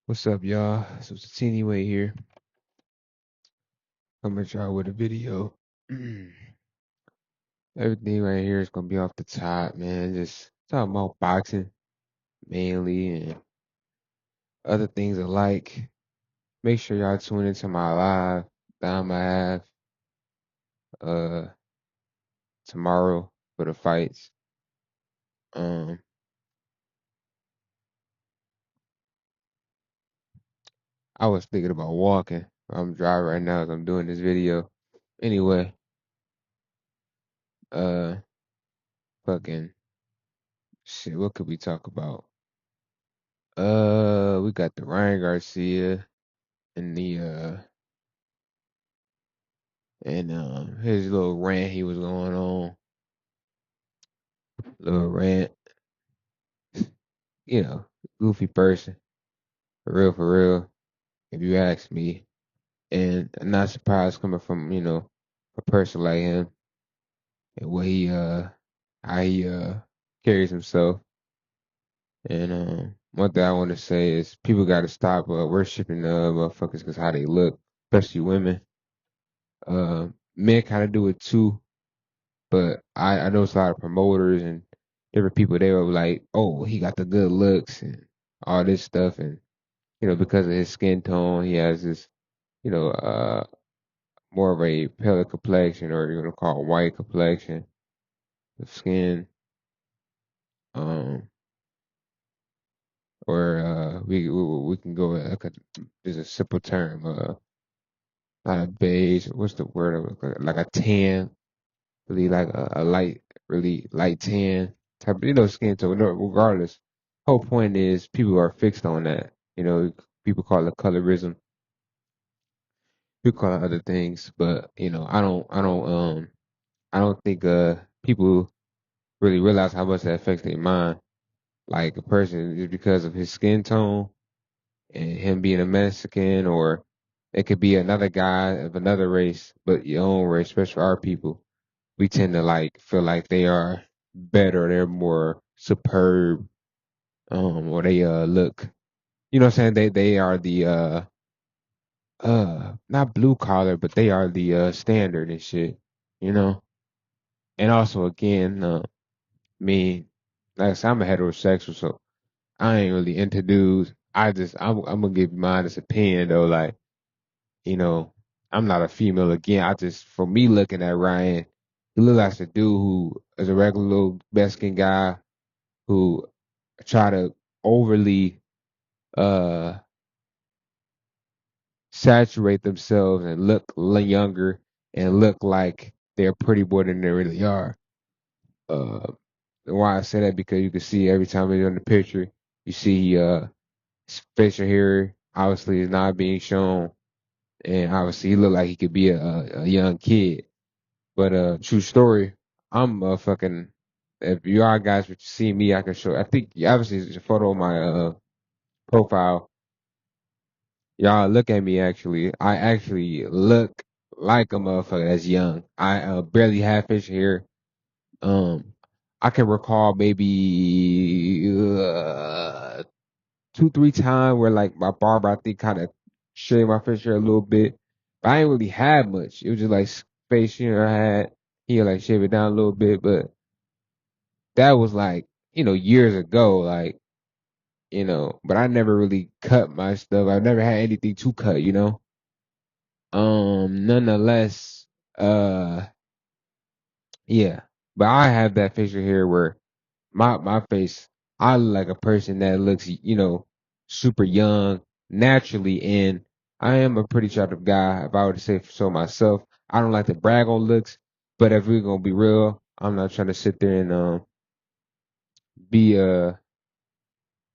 What's up, y'all? So it's a teeny way here. Coming at y'all with a video. Everything right here is gonna be off the top, man. Just talking about boxing mainly and other things alike. Make sure y'all tune into my live that I'ma have uh tomorrow for the fights. Um I was thinking about walking. I'm driving right now as I'm doing this video. Anyway, uh fucking shit, what could we talk about? We got the Ryan Garcia and the his little rant he was going on, little rant, goofy person, for real, if you ask me. And I'm not surprised coming from, a person like him and what he how he carries himself. And one thing I want to say is people got to stop worshiping motherfuckers because how they look, especially women. Men kind of do it too, but I know it's a lot of promoters and different people. They were like, "Oh, he got the good looks and all this stuff," and because of his skin tone, he has this, you know, uh, more of a paler complexion, or you're gonna call it white complexion of skin. Um, or we can go with there's a simple term, not a beige. What's the word? Like a tan, really like a light, really light tan type, skin tone. No, regardless, whole point is people are fixed on that. People call it colorism. People call it other things, but I don't think people really realize how much that affects their mind. Like a person just because of his skin tone and him being a Mexican, or it could be another guy of another race, but your own race, especially our people. We tend to like feel like they are better, they're more superb, or they look, what I'm saying? They are the not blue collar, but they are the standard and shit, you know. And also again, me, like I said, I'm a heterosexual, so I ain't really into dudes. I'm gonna give you my honest opinion though, like, you know, I'm not a female again. For me looking at Ryan, he looks like a dude who is a regular little Mexican guy who try to overly uh saturate themselves and look younger and look like they're pretty more than they really are. Uh, why I say that, because you can see every time he's on the picture, you see his facial hair obviously is not being shown, and obviously he look like he could be a young kid. But true story, I'm fucking. If you are guys would see me, I can show. I think obviously it's a photo of my profile. Y'all look at me. Actually, I actually look like a motherfucker that's young. I barely have facial hair. Um, I can recall maybe 2, 3 times where like my barber, I think, kind of shaved my facial hair a little bit, but I didn't really have much. It was just like facial hair I had. He like shave it down a little bit, but that was like years ago. Like but I never really cut my stuff. I never had anything to cut. Nonetheless, uh, yeah. But I have that facial hair where my face, I look like a person that looks, super young naturally, and I am a pretty attractive guy, if I were to say so myself. I don't like to brag on looks, but if we're gonna be real, I'm not trying to sit there and be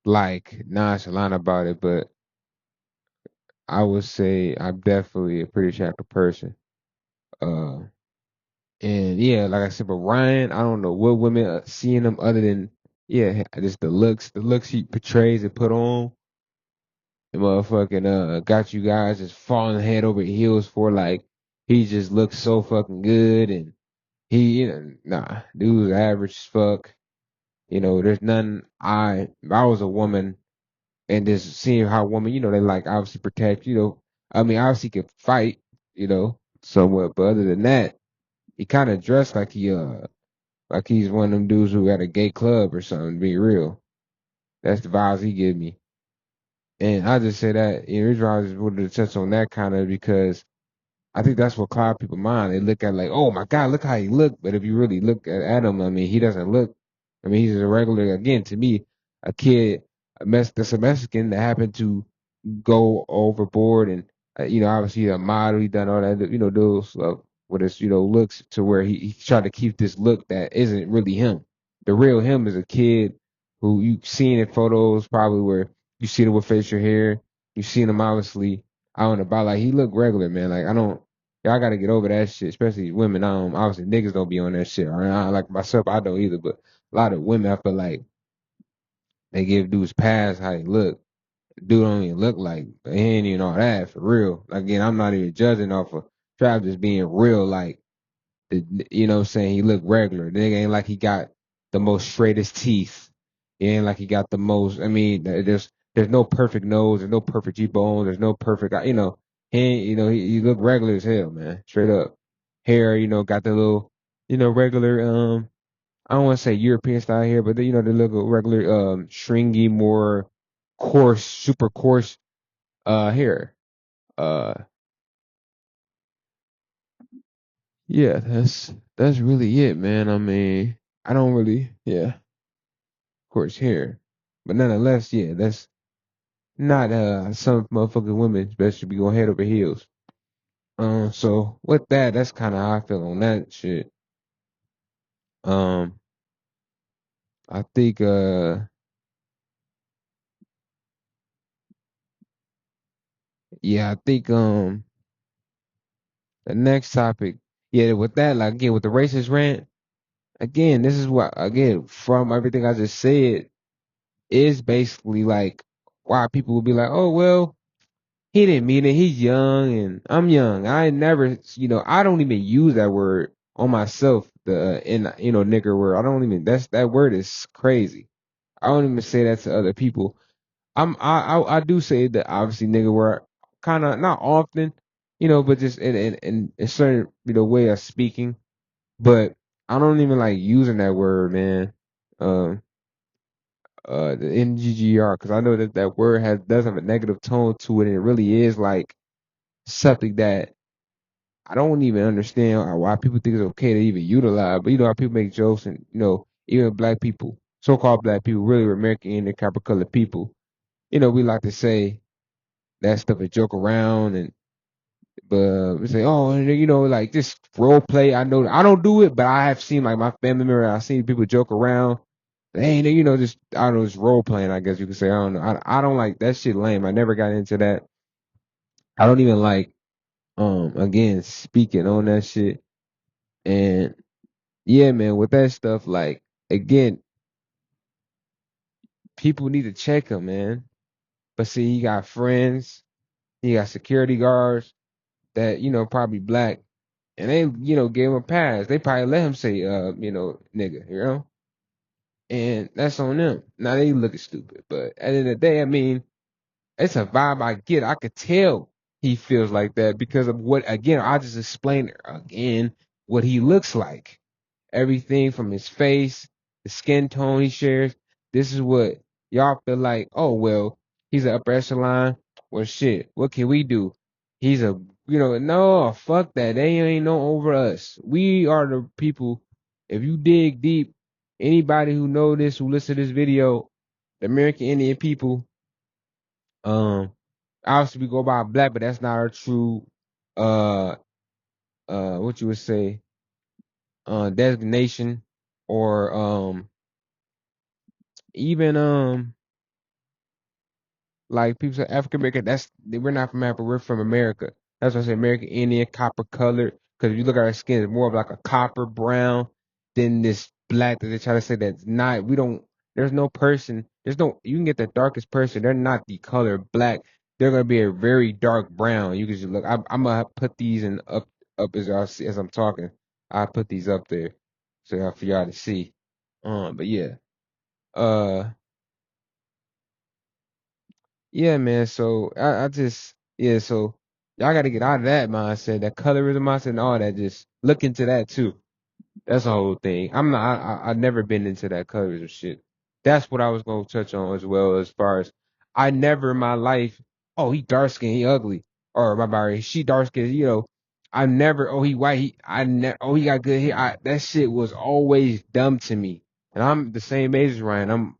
like nonchalant about it, but I would say I'm definitely a pretty attractive person. Uh, And yeah, like I said, but Ryan, I don't know what women are seeing him other than, yeah, just the looks he portrays and put on. The motherfucking got you guys just falling head over heels for, like, he just looks so fucking good, and nah, dude's average as fuck. There's nothing. If I was a woman and just seeing how women, they like obviously protect, I mean, obviously can fight, somewhat, but other than that, he kind of dressed like he's one of them dudes who at a gay club or something. To be real, that's the vibes he give me, and I just say that, the reason why I just wanted to touch on that kind of because I think that's what cloud people mind. They look at like, oh my God, look how he look. But if you really look at him, I mean, he doesn't look. I mean, he's a regular. Again, to me, a kid, that's a Mexican that happened to go overboard, and obviously a model. He done all that, those with his, looks to where he tried to keep this look that isn't really him. The real him is a kid who you seen in photos probably where you seen him with facial hair. You seen him obviously out and about. Like he look regular, man. Like I don't. Y'all gotta get over that shit, especially women. Obviously niggas don't be on that shit. Like myself, I don't either. But a lot of women, I feel like they give dudes pass how they look. Dude don't even look like, but he ain't even all that for real. Again, I'm not even judging off of Trav just being real. Like, what I'm saying, he look regular. The nigga ain't like he got the most straightest teeth. He ain't like he got the most. I mean, there's no perfect nose. There's no perfect cheekbones. There's no perfect. He ain't. He look regular as hell, man. Straight up. Hair, got the little, regular. I don't want to say European style hair, but the little regular, stringy, more coarse, super coarse hair. Uh, yeah, that's really it, man. I mean, I don't really, yeah, of course, hair, but nonetheless, yeah, that's not some motherfucking women, especially be going head over heels. So with that, that's kind of how I feel on that shit. Um, I think, yeah, I think, the next topic, yeah, with that, like again, with the racist rant, again, this is what, again, from everything I just said, is basically like why people will be like, oh well, he didn't mean it. He's young and I'm young. I never, I don't even use that word on myself. The in nigger word. I don't even. That word is crazy. I don't even say that to other people. I do say that obviously nigger word kind of not often, but just in a certain way of speaking. But I don't even like using that word, man. Um, the NGGR because I know that that word does have a negative tone to it, and it really is like something that I don't even understand why people think it's okay to even utilize. But how people make jokes, and even black people, so-called black people, really American Indian copper colored people, we like to say that stuff and joke around, and but we say, oh, and like just role play. I know I don't do it, but I have seen like my family member. I've seen people joke around. Hey, just I don't know, just role playing. I guess you could say. I don't know. I don't like that shit. Lame. I never got into that. I don't even like again speaking on that shit. And yeah, man, with that stuff, like again, people need to check him, man. But see, he got friends, he got security guards that probably black, and they gave him a pass. They probably let him say nigga, and that's on them. Now they looking stupid, but at the end of the day, I mean, it's a vibe I get. I could tell he feels like that because of what, again, I just explained again what he looks like. Everything from his face, the skin tone he shares. This is what y'all feel like, oh, well, he's an upper echelon. Well, shit, what can we do? He's a, no, fuck that. They ain't no over us. We are the people. If you dig deep, anybody who know this, who listen to this video, the American Indian people, um, obviously we go by black, but that's not our true uh what you would say designation or even like people say African American. We're not from Africa. We're from America. That's why I say American Indian, copper colored. Because if you look at our skin, it's more of like a copper brown than this black that they try to say that's not. We don't. There's no person. There's no. You can get the darkest person. They're not the color black. They're gonna be a very dark brown. You can just look. I'm gonna put these in up as y'all see as I'm talking. I put these up there so for y'all to see. But yeah. Uh. Yeah, man. So I just yeah. So y'all got to get out of that mindset, that colorism mindset, and all that. Just look into that too. That's the whole thing. I'm not. I've never been into that colorism shit. That's what I was gonna touch on as well. As far as I never in my life. Oh, he dark skinned, he ugly, or my body, she dark skinned. I never. Oh, he white. Oh, he got good hair. That shit was always dumb to me. And I'm the same age as Ryan.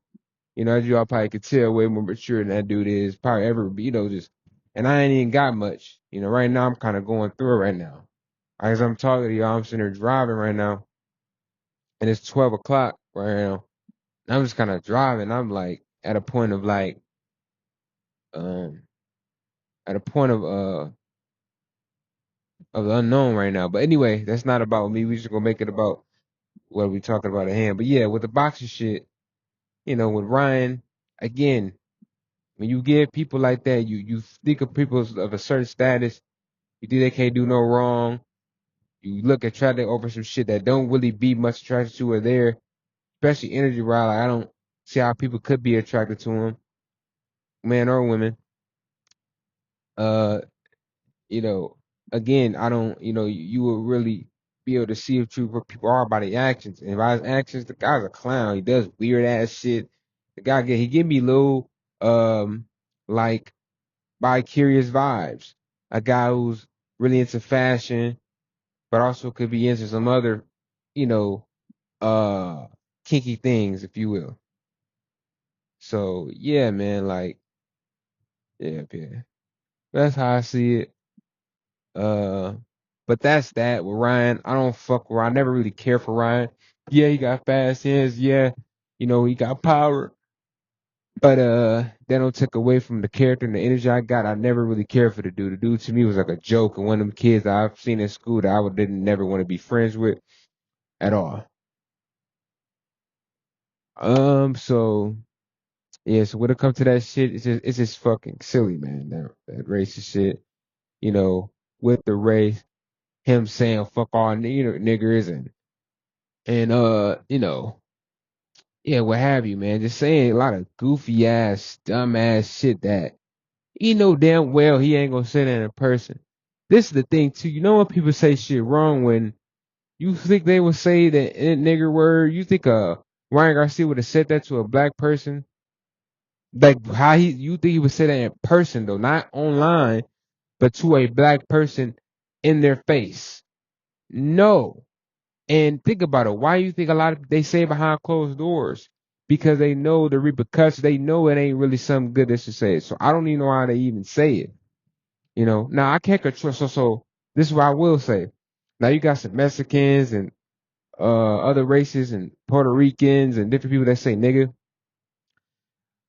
As you all probably could tell, way more mature than that dude is probably ever. Just. And I ain't even got much. Right now I'm kind of going through it right now. As I'm talking to y'all, I'm sitting there driving right now and it's 12 o'clock right now. I'm just kind of driving. I'm like at a point of um, at a point of the unknown right now. But anyway, that's not about me. We just gonna make it about what we talking about at hand. But yeah, with the boxing shit, with Ryan, again, when you get people like that, you think of people of a certain status, you think they can't do no wrong. You look at try to over some shit that don't really be much attracted to or there, especially energy ride. Like, I don't see how people could be attracted to him, man or women. Uh, you know, again, I don't, you will really be able to see if true what people are by the actions. And by his actions, the guy's a clown. He does weird ass shit. He give me little, like bi curious vibes. A guy who's really into fashion, but also could be into some other, you know, uh, kinky things, if you will. So yeah, man, like, yeah, yeah. That's how I see it. Uh, but that's that with Ryan. I don't fuck with Ryan. I never really care for Ryan. Yeah, he got fast hands. Yeah, he got power. But that don't take away from the character and the energy I got. I never really cared for the dude. The dude to me was like a joke and one of them kids that I've seen in school that I would didn't never want to be friends with at all. So yeah, so when it comes to that shit, it's just fucking silly, man. That racist shit, you know, with the race, him saying fuck all niggers and yeah, what have you, man. Just saying a lot of goofy ass, dumb ass shit that you know damn well he ain't gonna say that in person. This is the thing too. You know when people say shit wrong when you think they would say the nigger word, you think Ryan Garcia would have said that to a black person? Like how you think he would say that in person though, not online, but to a black person in their face. No. And think about it. Why you think a lot of they say behind closed doors? Because they know the repercussions. They know it ain't really something good they should say. So I don't even know how they even say it. Now I can't control. So this is what I will say. Now you got some Mexicans and other races and Puerto Ricans and different people that say nigga.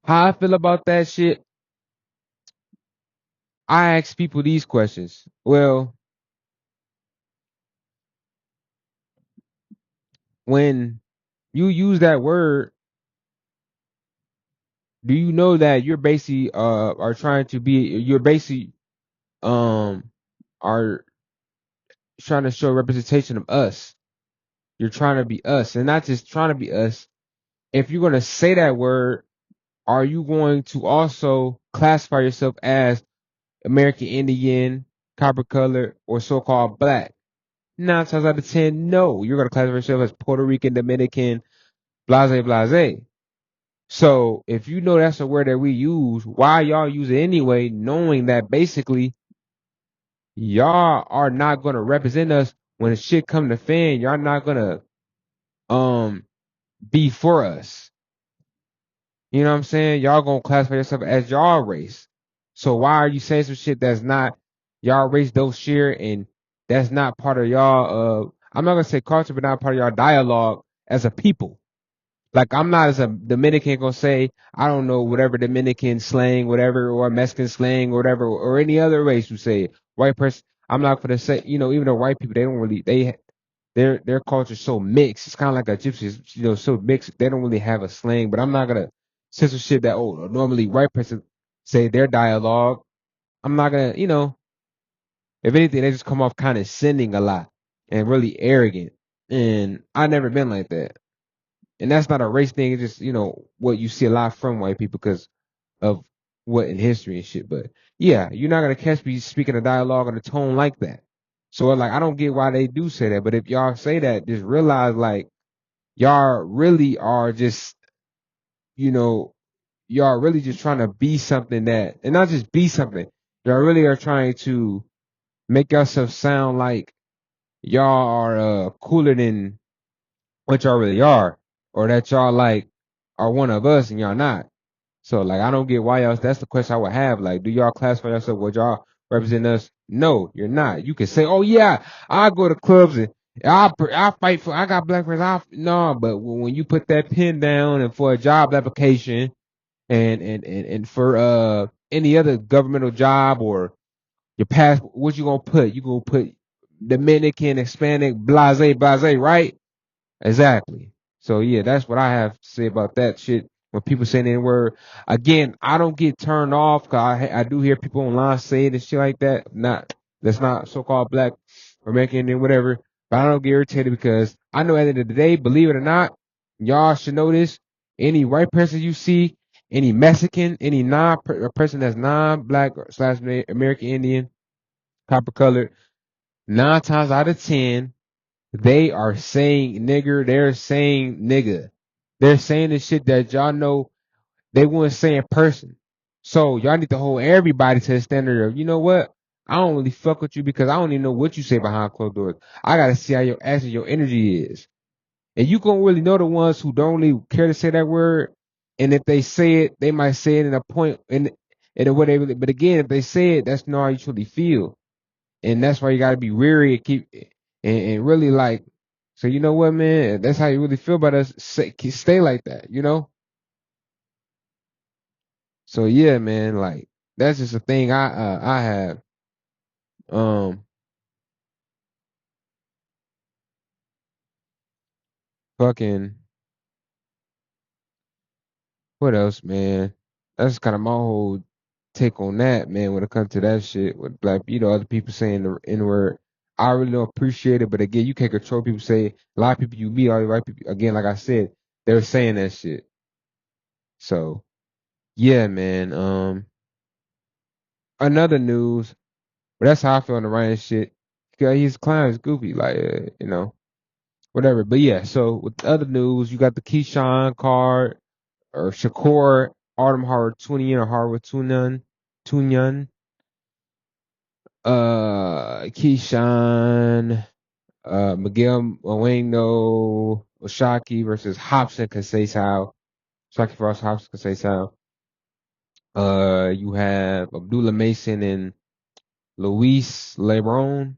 How I feel about that shit? I ask people these questions. Well, when you use that word, do you know that you're basically are trying to be you're basically um are trying to show representation of us. You're trying to be us and not just trying to be us. If you're going to say that word, are you going to also classify yourself as American Indian, copper color, or so-called black? 9 times out of 10, no. You're going to classify yourself as Puerto Rican, Dominican, blase, blase. So if you know that's a word that we use, why y'all use it anyway, knowing that basically y'all are not gonna represent us when the shit come to fan. Y'all not gonna um be for us. You know what I'm saying? Y'all gonna classify yourself as y'all race. So why are you saying some shit that's not y'all race don't share and that's not part of y'all I'm not gonna say culture, but not part of y'all dialogue as a people. Like I'm not as a Dominican gonna say I don't know whatever Dominican slang, whatever, or Mexican slang, or whatever, or any other race you say. White person, I'm not gonna say even though white people they don't really their culture's so mixed. It's kind of like a gypsy, so mixed. They don't really have a slang. But I'm not gonna censor shit that normally white person say their dialogue. I'm not gonna if anything they just come off kind of sinning a lot and really arrogant. And I never been like that. And that's not a race thing. It's just what you see a lot from white people because of what in history and shit. But yeah, you're not gonna catch me speaking a dialogue in a tone like that. So like I don't get why they do say that. But if y'all say that, just realize like y'all really are just, you know, y'all really just trying to be something that, and not just be something. Y'all really are trying to make yourself sound like y'all are cooler than what y'all really are, or that y'all like are one of us and y'all not. So like I don't get why y'all. That's the question I would have. Like, do y'all classify yourself? Would y'all represent us? No, you're not. You can say, oh yeah, I go to clubs and I fight for. I got black friends. No, but when you put that pen down and for a job application and for any other governmental job or your passport, what you gonna put? You gonna put Dominican, Hispanic, blase, right? Exactly. So yeah, that's what I have to say about that shit. When people say the word, again, I don't get turned off because I do hear people online say it and shit like that. Not that's not so-called black or American Indian, whatever. But I don't get irritated because I know at the end of the day, believe it or not, y'all should know this. Any white person you see, any Mexican, any non person that's non-black slash American Indian, copper colored, 9 times out of 10. They are saying nigger. They're saying nigga. They're saying the shit that y'all know they wouldn't say in person. So y'all need to hold everybody to the standard of, you know what? I don't really fuck with you because I don't even know what you say behind closed doors. I gotta see how your action, your energy is. And you gonna really know the ones who don't really care to say that word. And if they say it, they might say it in a point in a way they really, but again, if they say it, that's not how you truly feel. And that's why you gotta be weary and keep and really like. So you know what, man? That's how you really feel about us. Stay like that, you know. So yeah, man. Like that's just a thing I have. Um, fucking what else, man? That's kind of my whole take on that, man. When it comes to that shit with black, other people saying the N word. I really don't appreciate it, but again, you can't control people say. A lot of people you meet, all the white people. Again, like I said, they're saying that shit. So yeah, man. Another news, but that's how I feel on the Ryan shit. Yeah, he's clown, he's goofy, like whatever. But yeah, so with the other news, you got the Keyshawn card or Shakur, Artem Harutyunyan or Harutyunyan, Keyshawn, Miguel Oweno, Oshaki versus Hobson Conceição. Oshaki versus Hobson Conceição. You have Abdullah Mason and Luis Lebron.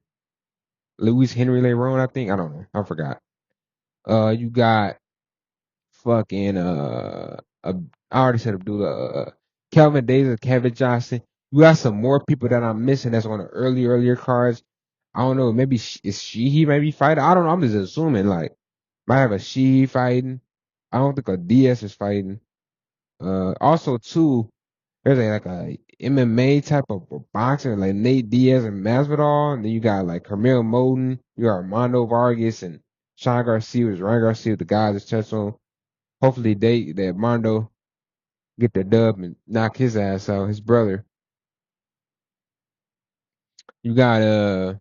Luis Henry Lebron, I think. I don't know. I forgot. You got fucking I already said Abdullah. Kelvin Davis, Kevin Johnson. You got some more people that I'm missing that's on the earlier cards. I don't know. Maybe is he maybe fighting? I don't know. I'm just assuming like might have a she fighting. I don't think a DS is fighting. Also too. There's like a MMA type of boxing, like Nate Diaz and Masvidal, and then you got like Carmel Moden, you got Armando Vargas and Sean Garcia, was Ryan Garcia, the guys that touched on. Hopefully that Armando get the dub and knock his ass out, his brother. You got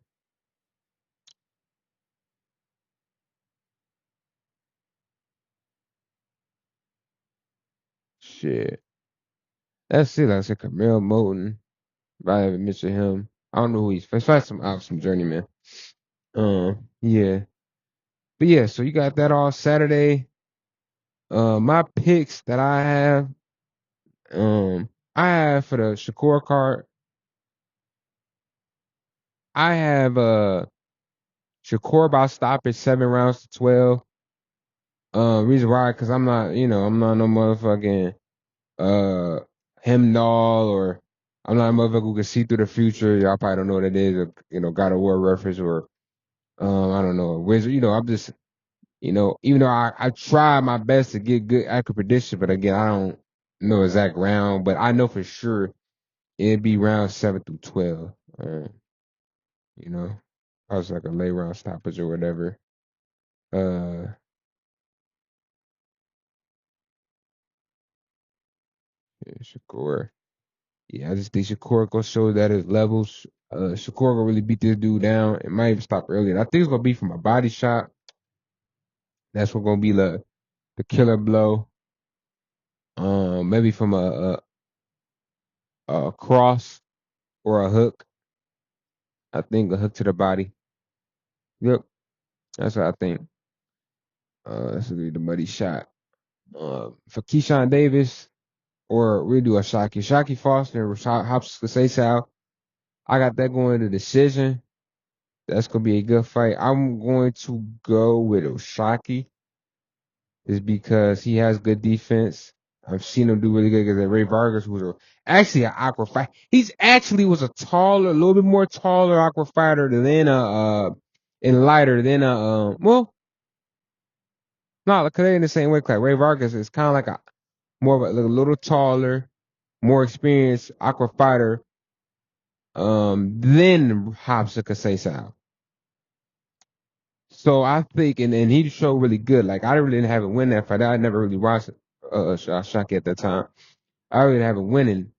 shit. That's it. Like I said, Carmel Moden. I haven't mentioned him. I don't know who he's. It's like some journeyman. Yeah, but yeah. So you got that all Saturday. My picks that I have for the Shakur card, I have Shakur by stoppage 7 rounds to 12. Reason why, cause I'm not no motherfucking uh hymnal or I'm not a motherfucker who can see through the future. Y'all probably don't know what it is, or God of War reference or I don't know, a wizard. I'm just even though I try my best to get good accurate prediction, but again I don't know exact round, but I know for sure it'd be round 7 through 12. You know, I was like a late round stoppage or whatever. Uh, yeah, Shakur. Yeah, I just think Shakur gonna show that his levels. Shakur gonna really beat this dude down. It might even stop earlier. I think it's gonna be from a body shot. That's what gonna be the killer blow. Maybe from a cross or a hook. I think a hook to the body. Yep, that's what I think. That's gonna be the muddy shot. For Keyshawn Davis or we do a Shocky Foster or Hops Sal. I got that going to decision. That's gonna be a good fight. I'm going to go with Oshaki is because he has good defense. I've seen him do really good against Ray Vargas, who's actually an aqua fighter. He's actually was a taller, a little bit more taller aqua fighter than and lighter than well, not because they're in the same weight class. Ray Vargas is kind of like a more of a little taller, more experienced aqua fighter than Hobson Casasao. So I think, and he showed really good. Like I really didn't have him win that fight. I never really watched Shockey at that time. I really have him winning.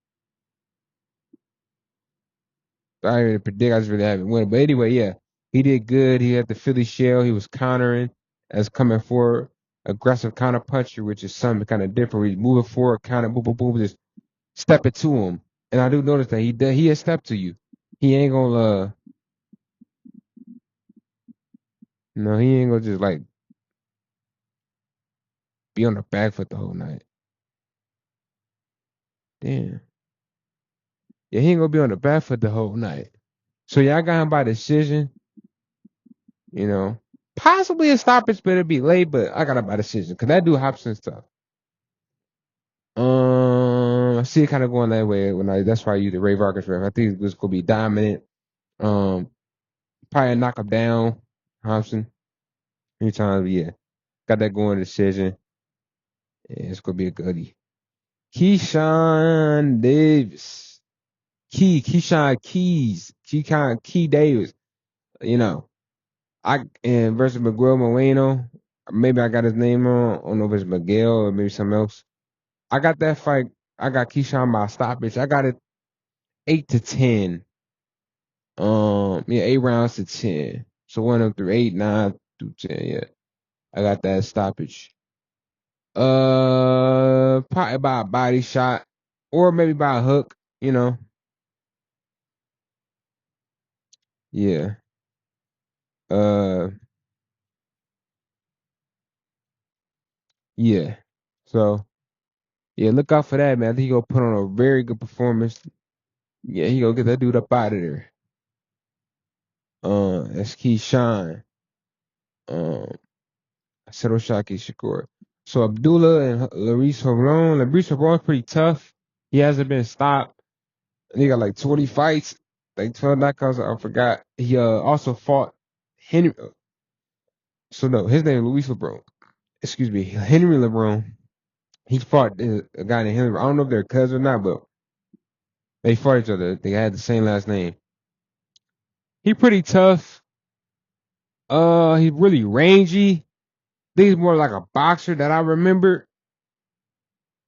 I didn't really predict. I just really have him winning. But anyway, yeah, he did good. He had the Philly shell. He was countering as coming forward, aggressive counter puncher, which is something kind of different. He's moving forward, counter, boom, boom, boom, just step it to him. And I do notice that he has step to you. He ain't gonna no, he ain't gonna just like be on the back foot the whole night. Damn. Yeah, he ain't gonna be on the back foot the whole night. So yeah, I got him by decision. You know, possibly a stoppage, but it'd be late. But I got him by decision because that dude Hobson stuff. I see it kind of going that way that's why I use the Ray Vargas ref. I think it's gonna be dominant. Probably knock him down, Hobson. Anytime, yeah, got that going decision. Yeah, it's gonna be a goodie. Keyshawn Davis, Keyshawn Key Davis. You know, and versus Miguel Moreno. Maybe I got his name wrong. I don't know if it's Miguel or maybe something else. I got that fight. I got Keyshawn by stoppage. I got it 8-10. Yeah, 8 rounds to 10. So one of them through 8, 9 through 10. Yeah, I got that stoppage. Probably by a body shot or maybe by a hook. You know. Yeah. Uh. Yeah. So yeah, look out for that, man. I think he gonna put on a very good performance. Yeah, he gonna get that dude up out of there. That's Keyshawn. Um, Seroshaki Shakur. So Abdullah and Larice Horon. Larice Horon's pretty tough. He hasn't been stopped. He got like 20 fights, like 12 knockouts. I forgot. He also fought Henry. So no, his name is Luis LeBron. Excuse me, Henry LeBron. He fought a guy named Henry. I don't know if they're cousins or not, but they fought each other. They had the same last name. He pretty tough. He's really rangy. I think he's more like a boxer that I remember.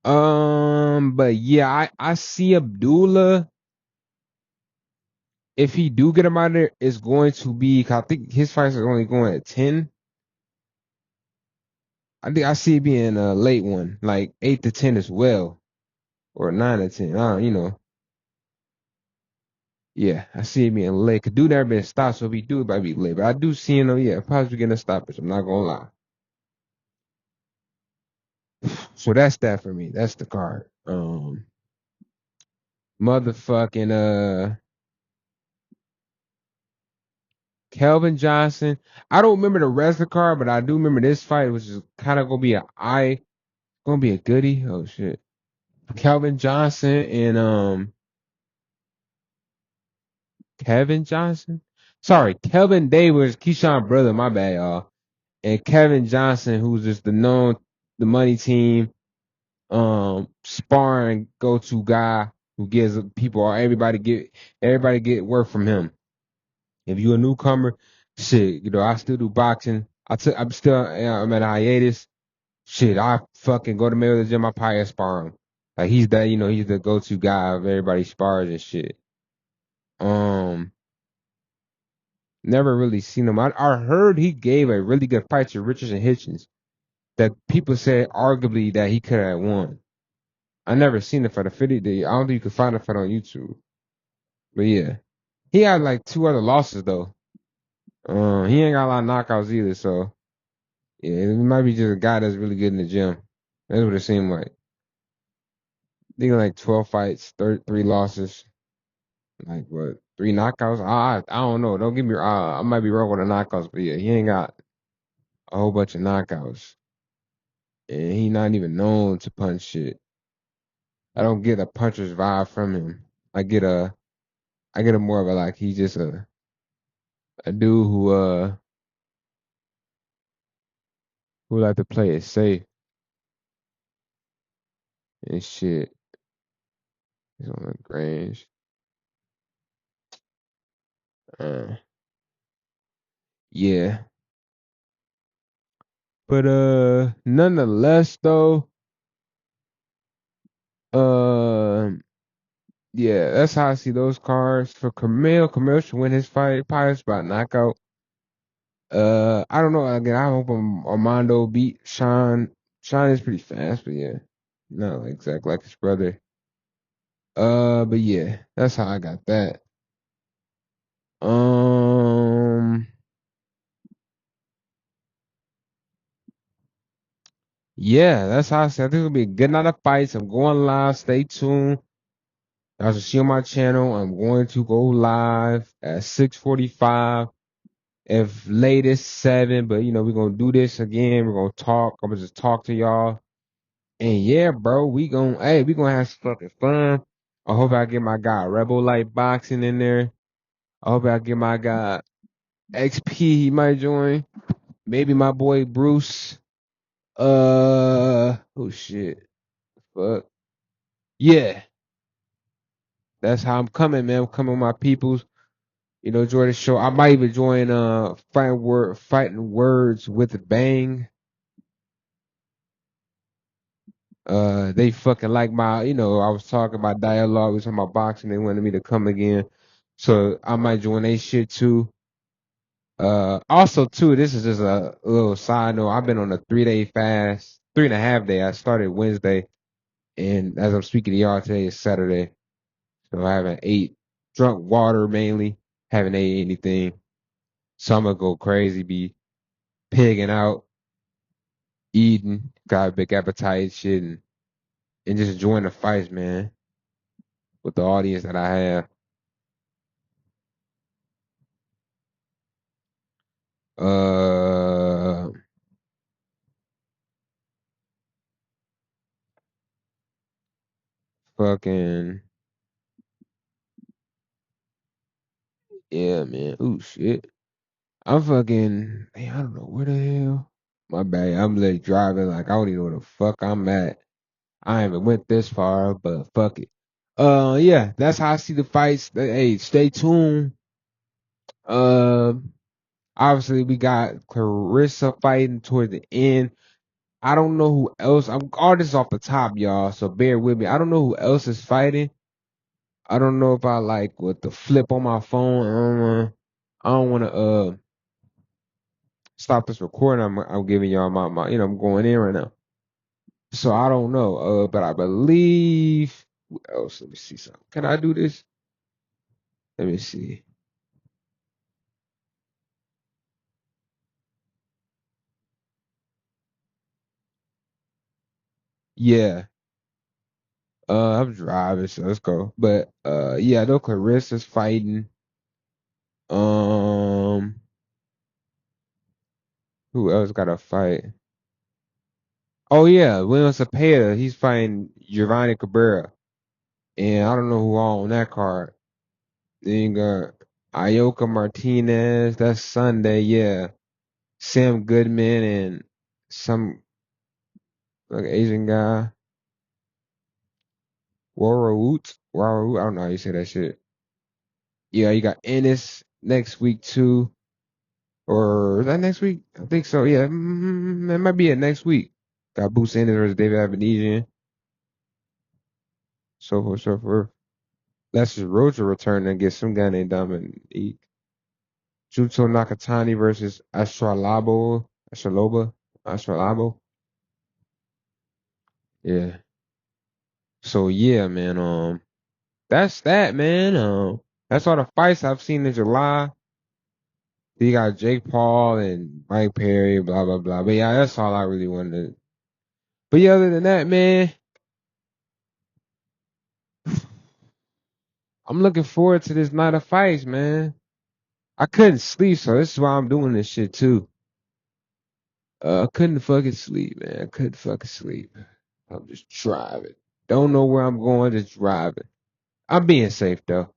But yeah, I see Abdullah. If he do get him out of there, it's going to be. 'Cause I think his fights are only going at 10. I think I see it being a late one, like 8-10 as well, or 9-10. I don't, yeah, I see it being late. Could do never been stopped, so if he do, it might be late. But I do see him. Yeah, probably getting a stoppage. I'm not gonna lie. So that's that for me. That's the card. Motherfucking Kelvin Johnson. I don't remember the rest of the card, but I do remember this fight, which is kind of gonna be a goodie. Oh shit. Kelvin Johnson and Kevin Johnson. Sorry, Kelvin Davis, Keyshawn brother, my bad, y'all. And Kevin Johnson, who's just the money team, sparring go to guy who gives people or everybody get work from him. If you're a newcomer, shit, I still do boxing. I'm at a hiatus. Shit, I fucking go to the middle of the gym. I probably spar him. Like he's that, he's the go-to guy of everybody's spars and shit. Um, Never really seen him. I heard he gave a really good fight to Richardson Hitchens that people said arguably that he could have won. I never seen it for the 50 day. I don't think you could find a fight on YouTube. But yeah, he had like two other losses though. He ain't got a lot of knockouts either. So yeah, it might be just a guy that's really good in the gym. That's what it seemed like. I think like 12 fights, 33 losses, like what, three knockouts? I don't know. Don't get me wrong. I might be wrong with the knockouts, but yeah, he ain't got a whole bunch of knockouts, and he not even known to punch shit. I don't get a puncher's vibe from him. I get a, I get a more of a like he's just a dude who like to play it safe and shit. He's on the Grange. Uh, yeah, but nonetheless though, uh, yeah, that's how I see those cards for Camille. Camille should win his fight. Probably it's about knockout. I don't know. Again, I hope Armando beat Sean. Sean is pretty fast, but yeah, not like exactly like his brother. But yeah, that's how I got that. Um, yeah, that's how I said. I think it'll be a good night of fights. I'm going live. Stay tuned. As you see on my channel, I'm going to go live at 6:45. If latest 7, but we're gonna do this again. We're gonna talk. I'm gonna just talk to y'all. And yeah, bro, we gonna have some fucking fun. I hope I get my guy Rebel Light Boxing in there. I hope I get my guy XP, he might join. Maybe my boy Bruce. Oh shit. Fuck. Yeah, that's how I'm coming, man. I'm coming with my peoples. Enjoy the show. I might even join fighting words with Bang. They fucking like I was talking about dialogue, we was talking about boxing, they wanted me to come again. So I might join they shit too. Also too, this is just a little side note. I've been on a 3-day fast, 3.5 day. I started Wednesday, and as I'm speaking to y'all today is Saturday. So I haven't ate, drunk water mainly, haven't ate anything. So I'm gonna go crazy, be pigging out, eating, got a big appetite, shit, and just enjoying the fights, man, with the audience that I have. Uh, Fucking yeah, man. Ooh, shit. I'm fucking. Man, I don't know where the hell. My bad. I'm literally driving like I don't even know where the fuck I'm at. I haven't went this far, but fuck it. Yeah, that's how I see the fights. Hey, stay tuned. Um, Obviously we got Clarissa fighting toward the end. I don't know who else. I'm all this off the top, y'all. So bear with me. I don't know who else is fighting. I don't know if I like with the flip on my phone. I don't wanna stop this recording. I'm giving y'all my I'm going in right now. So I don't know. But I believe who else? Let me see something. Can I do this? Let me see. Yeah. I'm driving, so let's go. But yeah, I know Clarissa's fighting. Um who else got a fight? Oh yeah, William Cepeda, he's fighting Giovanni Cabrera. And I don't know who all on that card. Then you got Ioka Martinez. That's Sunday. Yeah. Sam Goodman and some like Asian guy. Warawoot. Warawoot. I don't know how you say that shit. Yeah, you got Ennis next week too. Or is that next week? I think so. Yeah, that might be it next week. Got Boots Ennis versus David Avenesian. so forth, so forth. Lester Roja returning against some guy named Dominique. Junto Nakatani versus Astrolabo. Yeah. So yeah, man. That's that, man. That's all the fights I've seen in July. You got Jake Paul and Mike Perry, blah blah blah. But yeah, that's all I really wanted. But yeah, other than that, man, I'm looking forward to this night of fights, man. I couldn't sleep, so this is why I'm doing this shit too. I couldn't fucking sleep, man. I couldn't fucking sleep. I'm just driving. Don't know where I'm going, just driving. I'm being safe though.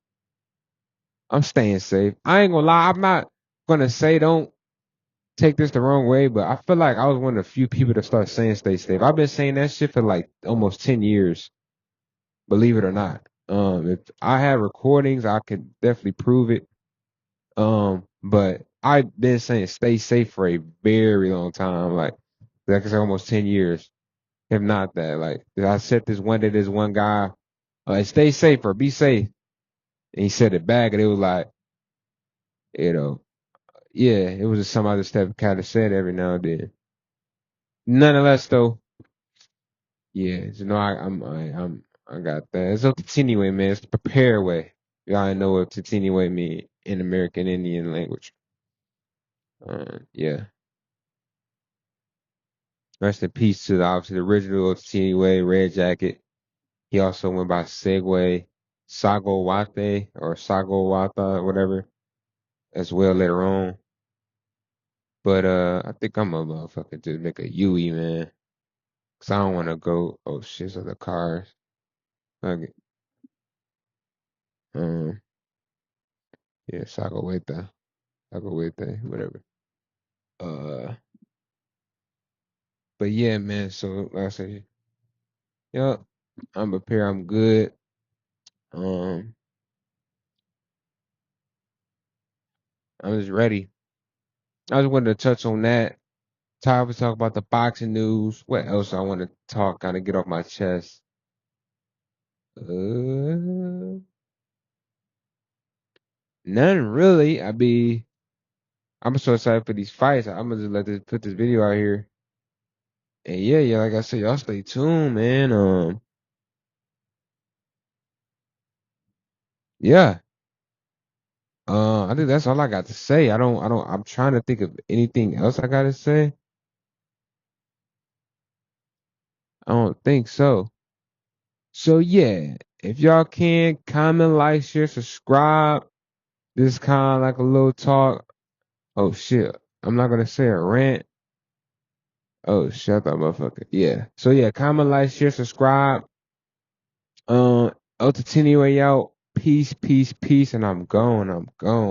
I'm staying safe. I ain't gonna lie. I'm not gonna say don't take this the wrong way, but I feel like I was one of the few people to start saying stay safe. I've been saying that shit for like almost 10 years, believe it or not. If I had recordings, I could definitely prove it. But I've been saying stay safe for a very long time, like I said, almost 10 years. If not that, like I said this one day, this one guy, like stay safe or be safe. And he said it back and it was like, you know, yeah, it was just something I just kind of said every now and then. Nonetheless, though, yeah, I got that. It's a Tatini man. It's the prepare way. Y'all know what Tatini mean in American Indian language. Yeah. Rest in peace to obviously the original Tatini Red Jacket. He also went by Segway, Sago Wate or Sago Wata, whatever, as well later on. But I think I'm a motherfucker to make a Yui, man. Cause I don't want to go. Oh shit, so the cars. Okay. Um. Yeah, Sago Weta, whatever. Uh. But yeah, man. So like I said, yep. I'm prepared. I'm good. Um. I'm just ready. I just wanted to touch on that. Time to talk about the boxing news. What else I want to talk? Kind of get off my chest. None really. I'm so excited for these fights. I'm gonna just put this video out here. And yeah, like I said, y'all stay tuned, man. Yeah. I think that's all I got to say. I'm trying to think of anything else I gotta say. I don't think so. So yeah, if y'all can comment, like, share, subscribe. This is kind of like a little talk. Oh shit, I'm not gonna say a rant. Oh shut up, motherfucker. Yeah. So yeah, comment, like, share, subscribe. Ultra out. Peace, peace, peace, and I'm gone. I'm gone.